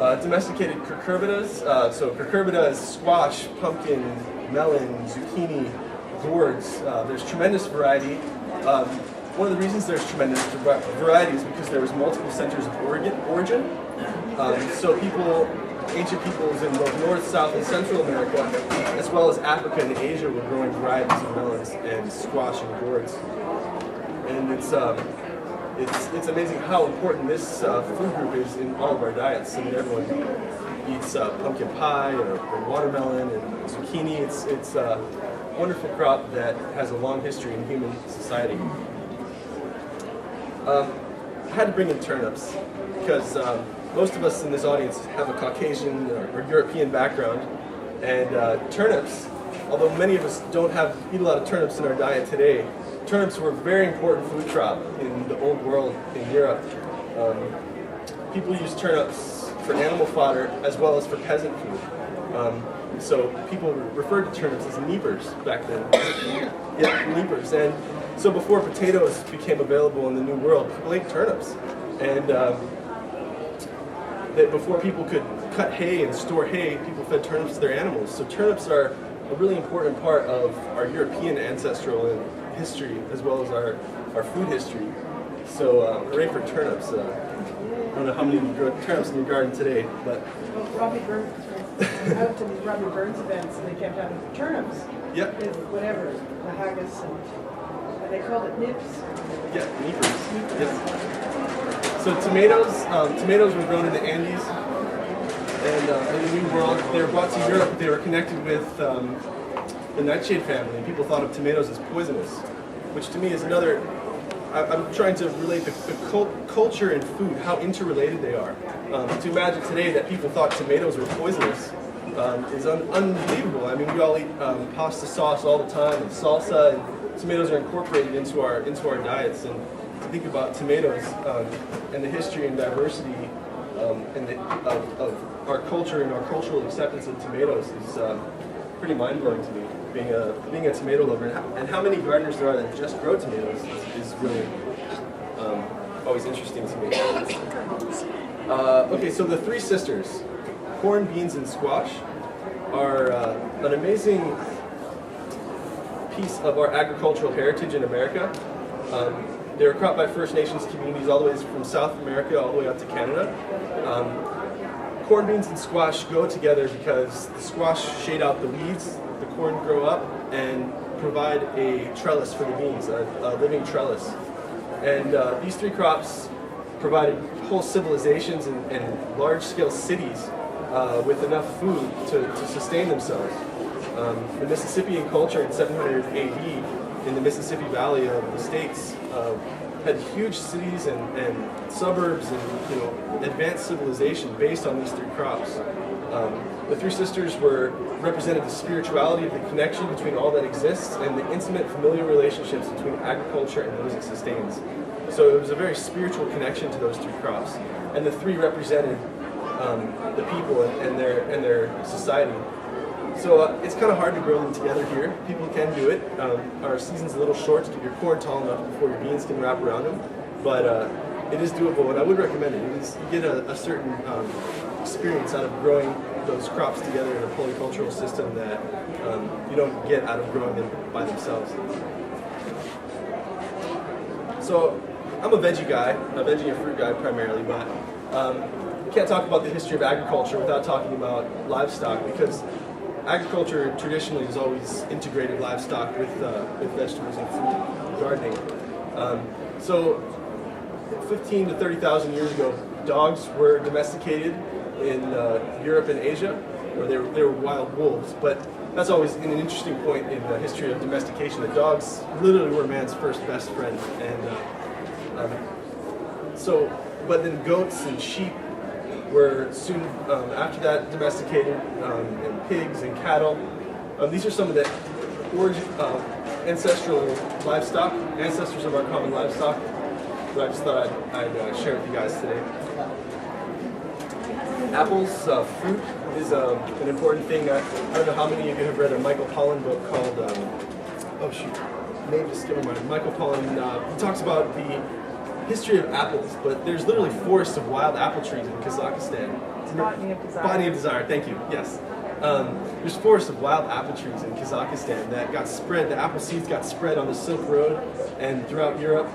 Domesticated cucurbitas. So cucurbita is squash, pumpkin, melon, zucchini, gourds. There's tremendous variety. One of the reasons there's tremendous variety is because there was multiple centers of origin. So ancient peoples in both North, South, and Central America, as well as Africa and Asia, were growing varieties of melons and squash and gourds. And it's amazing how important this food group is in all of our diets. I mean, everyone eats pumpkin pie or watermelon and zucchini. It's a wonderful crop that has a long history in human society. I had to bring in turnips because most of us in this audience have a Caucasian or European background, and turnips, although many of us don't eat a lot of turnips in our diet today, turnips were a very important food crop in the old world in Europe. People used turnips for animal fodder as well as for peasant food. So people referred to turnips as neepers back then. Yeah, neepers. And so before potatoes became available in the New World, people ate turnips. And that before people could cut hay and store hay, people fed turnips to their animals. So turnips are a really important part of our European ancestral history as well as our food history. So hooray for turnips. I don't know how many of you grow turnips in your garden today, but... Well, Robbie Burns was out to these Robbie Burns events and they kept having turnips. Yep. With whatever, the haggis and they called it nips. Yeah, neepers. Yep. So tomatoes were grown in the Andes, and in the New World, they were brought to Europe. They were connected with the nightshade family, and people thought of tomatoes as poisonous, which to me is another. I'm trying to relate the culture and food, how interrelated they are. To imagine today that people thought tomatoes were poisonous is unbelievable. I mean, we all eat pasta sauce all the time and salsa, and tomatoes are incorporated into our diets. And to think about tomatoes and the history and diversity of our culture and our cultural acceptance of tomatoes is pretty mind-blowing to me. Being a tomato lover, and how many gardeners there are that just grow tomatoes is really always interesting to me. Okay, so the three sisters, corn, beans, and squash, are an amazing piece of our agricultural heritage in America. They were cropped by First Nations communities all the way from South America all the way up to Canada. Corn, beans, and squash go together because the squash shade out the weeds, the corn grow up, and provide a trellis for the beans, a living trellis. And these three crops provided whole civilizations and large-scale cities with enough food to sustain themselves. The Mississippian culture in 700 AD in the Mississippi Valley of the States had huge cities and suburbs and advanced civilization based on these three crops. The three sisters represented the spirituality of the connection between all that exists and the intimate familial relationships between agriculture and those it sustains. So it was a very spiritual connection to those three crops, and the three represented the people and their society. So it's kind of hard to grow them together here. People can do it. Our season's a little short to get your corn tall enough before your beans can wrap around them, but it is doable, and I would recommend it. You get a certain experience out of growing those crops together in a polycultural system that you don't get out of growing them by themselves. So I'm a veggie and fruit guy primarily, but we can't talk about the history of agriculture without talking about livestock, because agriculture traditionally has always integrated livestock with vegetables and fruit gardening. So 15 to 30,000 years ago, dogs were domesticated in Europe and Asia, where they were wild wolves. But that's always an interesting point in the history of domestication. That dogs literally were man's first best friend, and but then goats and sheep were soon after that domesticated, and pigs and cattle. These are some of the ancestral livestock, ancestors of our common livestock, that I just thought I'd share with you guys today. Apples, fruit is an important thing. I don't know how many of you have read a Michael Pollan book called, name just skipping my mind. Michael Pollan, he talks about history of apples, but there's literally forests of wild apple trees in Kazakhstan. It's Botany of Desire. Botany of Desire, thank you, yes. There's forests of wild apple trees in Kazakhstan that got spread, the apple seeds got spread on the Silk Road and throughout Europe,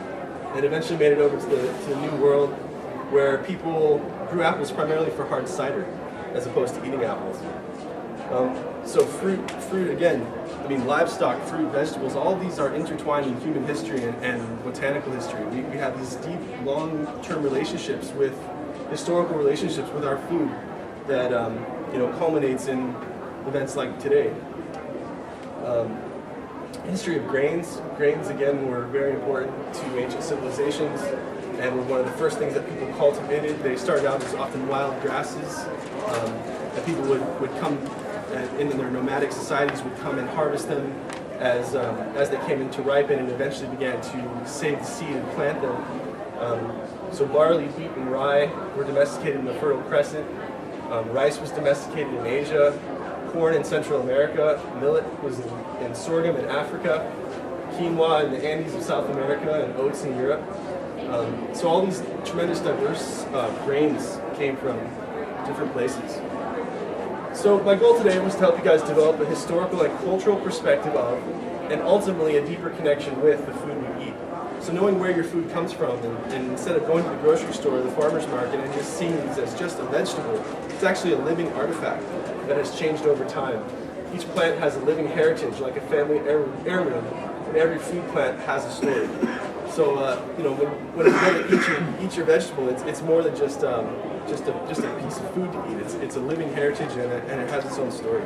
and eventually made it over to the New World, where people grew apples primarily for hard cider, as opposed to eating apples. So fruit again, I mean livestock, fruit, vegetables, all of these are intertwined in human history and botanical history. We have these deep, long-term relationships with, historical relationships with our food that culminates in events like today. History of grains. Grains again were very important to ancient civilizations and were one of the first things that people cultivated. They started out as often wild grasses, and people would come in their nomadic societies would come and harvest them as they came into ripen, and eventually began to save the seed and plant them. So barley, wheat, and rye were domesticated in the Fertile Crescent. Rice was domesticated in Asia. Corn in Central America. Millet was in sorghum in Africa. Quinoa in the Andes of South America, and oats in Europe. So all these tremendous diverse grains came from different places. So my goal today was to help you guys develop a historical and cultural perspective of, and ultimately a deeper connection with, the food we eat. So knowing where your food comes from, and instead of going to the grocery store or the farmer's market and just seeing these as just a vegetable, it's actually a living artifact that has changed over time. Each plant has a living heritage, like a family heirloom, and every food plant has a story. So when you go to eat your vegetable, it's more than just a piece of food to eat. It's a living heritage, and it has its own story.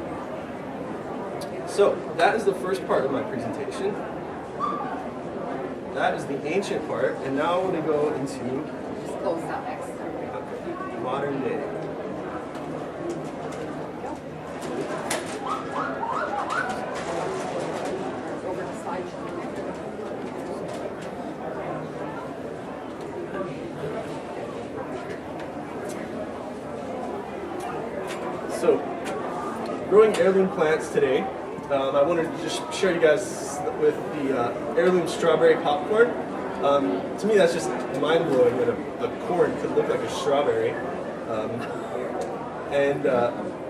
So that is the first part of my presentation. That is the ancient part, and now I'm going to go into modern day. So, growing heirloom plants today, I wanted to just share you guys with the heirloom strawberry popcorn. To me, that's just mind-blowing that a corn could look like a strawberry.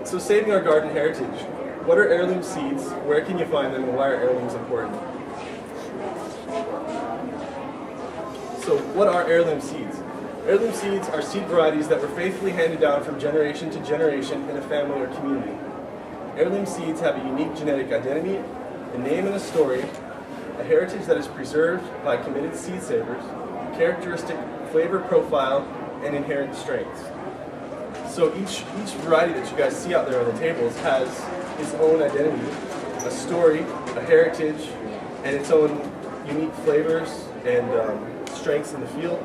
So saving our garden heritage. What are heirloom seeds? Where can you find them, and why are heirlooms important? So what are heirloom seeds? Heirloom seeds are seed varieties that were faithfully handed down from generation to generation in a family or community. Heirloom seeds have a unique genetic identity, a name and a story, a heritage that is preserved by committed seed savers, characteristic flavor profile, and inherent strengths. So each variety that you guys see out there on the tables has its own identity, a story, a heritage, and its own unique flavors and strengths in the field.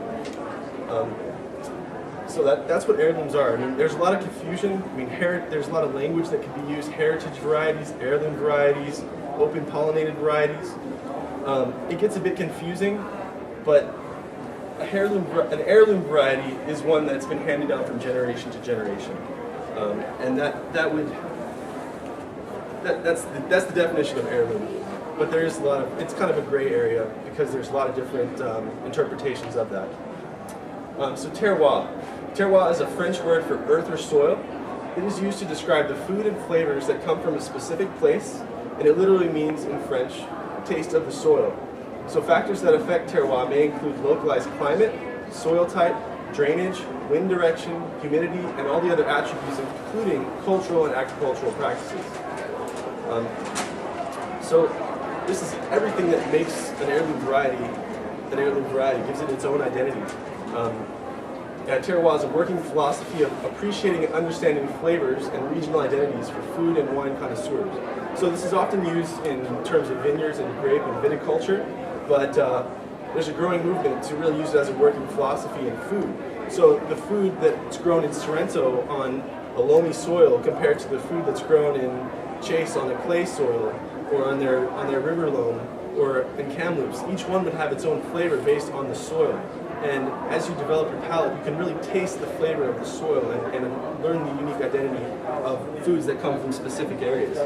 So that's what heirlooms are. I mean, there's a lot of confusion. I mean, there's a lot of language that can be used. Heritage varieties, heirloom varieties, open pollinated varieties. It gets a bit confusing, but an heirloom variety is one that's been handed down from generation to generation, and that's the definition of heirloom. But there is it's kind of a gray area because there's a lot of different interpretations of that. So terroir. Terroir is a French word for earth or soil. It is used to describe the food and flavors that come from a specific place, and it literally means in French, taste of the soil. So factors that affect terroir may include localized climate, soil type, drainage, wind direction, humidity, and all the other attributes, including cultural and agricultural practices. So this is everything that makes an heirloom variety, gives it its own identity. Terroir is a working philosophy of appreciating and understanding flavors and regional identities for food and wine connoisseurs. So this is often used in terms of vineyards and grape and viticulture, but there's a growing movement to really use it as a working philosophy in food. So the food that's grown in Sorrento on a loamy soil compared to the food that's grown in Chase on a clay soil, or on their river loam, or in Kamloops, each one would have its own flavor based on the soil. And as you develop your palate, you can really taste the flavor of the soil and learn the unique identity of foods that come from specific areas.